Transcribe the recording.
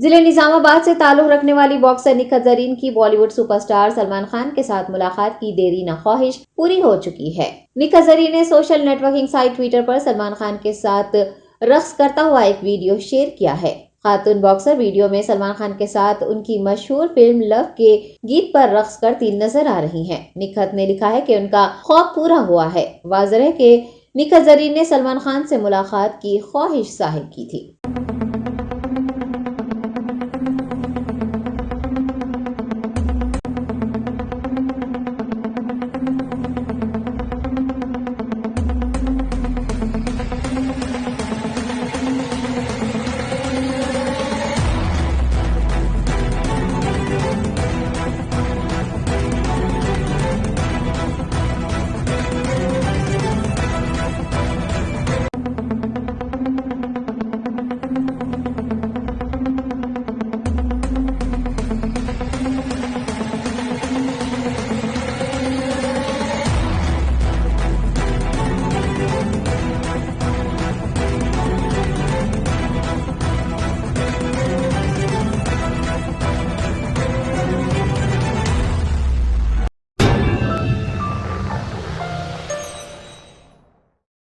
जिले निजामाबाद से ताल्लुक रखने वाली बॉक्सर निखत जरीन की बॉलीवुड सुपरस्टार सलमान खान के साथ मुलाकात की देरी न ख्वाहिश पूरी हो चुकी है। निखत जरीन ने सोशल नेटवर्किंग साइट ट्विटर पर सलमान खान के साथ रक्स करता हुआ एक वीडियो शेयर किया है। खातून बॉक्सर वीडियो में सलमान खान के साथ उनकी मशहूर फिल्म लव के गीत पर रक्स करती नजर आ रही हैं। निखत ने लिखा है कि उनका ख्वाब पूरा हुआ है। वाज़ेह है कि निखत जरीन ने सलमान खान से मुलाकात की ख्वाहिश जाहिर की थी।